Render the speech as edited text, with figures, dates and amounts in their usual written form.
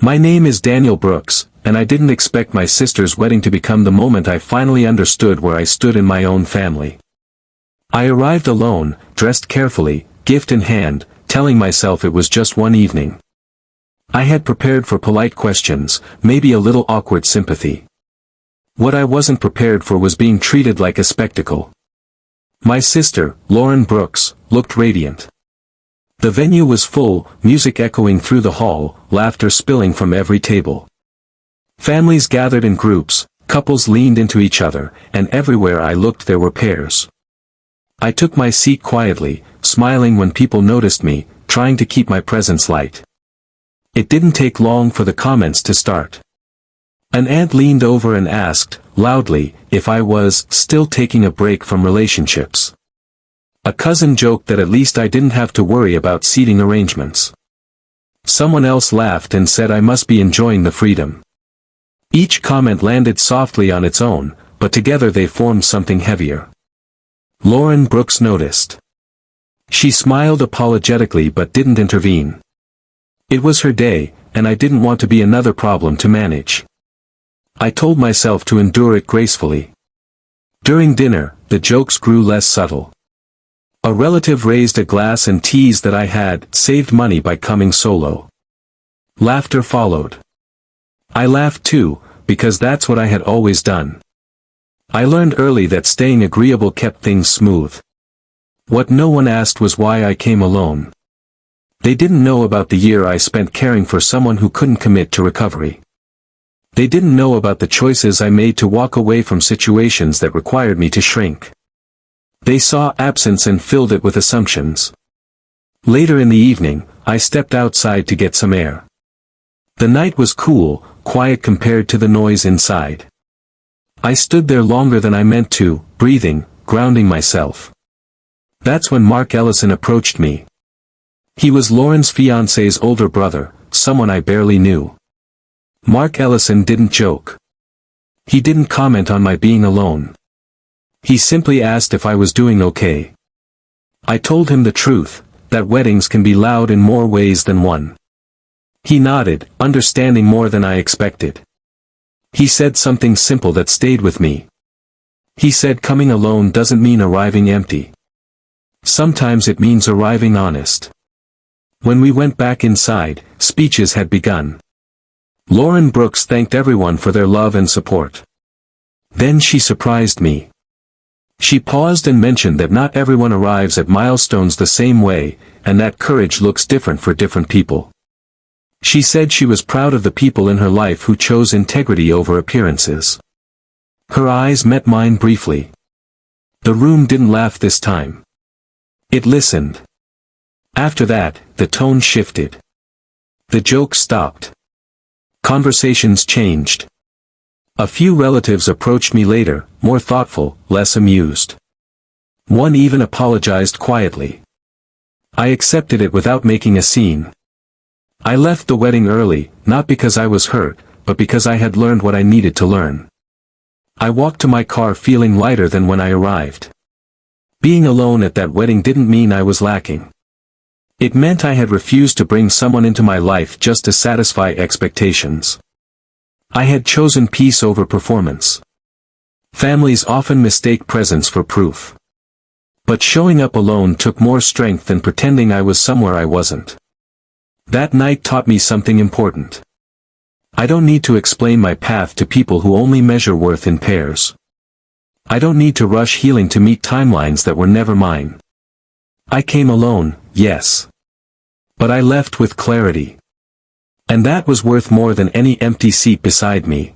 My name is Daniel Brooks, and I didn't expect my sister's wedding to become the moment I finally understood where I stood in my own family. I arrived alone, dressed carefully, gift in hand, telling myself it was just one evening. I had prepared for polite questions, maybe a little awkward sympathy. What I wasn't prepared for was being treated like a spectacle. My sister, Lauren Brooks, looked radiant. The venue was full, music echoing through the hall, laughter spilling from every table. Families gathered in groups, couples leaned into each other, and everywhere I looked there were pairs. I took my seat quietly, smiling when people noticed me, trying to keep my presence light. It didn't take long for the comments to start. An aunt leaned over and asked, loudly, if I was still taking a break from relationships. A cousin joked that at least I didn't have to worry about seating arrangements. Someone else laughed and said I must be enjoying the freedom. Each comment landed softly on its own, but together they formed something heavier. Lauren Brooks noticed. She smiled apologetically but didn't intervene. It was her day, and I didn't want to be another problem to manage. I told myself to endure it gracefully. During dinner, the jokes grew less subtle. A relative raised a glass and teased that I had saved money by coming solo. Laughter followed. I laughed too, because that's what I had always done. I learned early that staying agreeable kept things smooth. What no one asked was why I came alone. They didn't know about the year I spent caring for someone who couldn't commit to recovery. They didn't know about the choices I made to walk away from situations that required me to shrink. They saw absence and filled it with assumptions. Later in the evening, I stepped outside to get some air. The night was cool, quiet compared to the noise inside. I stood there longer than I meant to, breathing, grounding myself. That's when Mark Ellison approached me. He was Lauren's fiancé's older brother, someone I barely knew. Mark Ellison didn't joke. He didn't comment on my being alone. He simply asked if I was doing okay. I told him the truth, that weddings can be loud in more ways than one. He nodded, understanding more than I expected. He said something simple that stayed with me. He said coming alone doesn't mean arriving empty. Sometimes it means arriving honest. When we went back inside, speeches had begun. Lauren Brooks thanked everyone for their love and support. Then she surprised me. She paused and mentioned that not everyone arrives at milestones the same way, and that courage looks different for different people. She said she was proud of the people in her life who chose integrity over appearances. Her eyes met mine briefly. The room didn't laugh this time. It listened. After that, the tone shifted. The jokes stopped. Conversations changed. A few relatives approached me later, more thoughtful, less amused. One even apologized quietly. I accepted it without making a scene. I left the wedding early, not because I was hurt, but because I had learned what I needed to learn. I walked to my car feeling lighter than when I arrived. Being alone at that wedding didn't mean I was lacking. It meant I had refused to bring someone into my life just to satisfy expectations. I had chosen peace over performance. Families often mistake presence for proof. But showing up alone took more strength than pretending I was somewhere I wasn't. That night taught me something important. I don't need to explain my path to people who only measure worth in pairs. I don't need to rush healing to meet timelines that were never mine. I came alone, yes. But I left with clarity. And that was worth more than any empty seat beside me.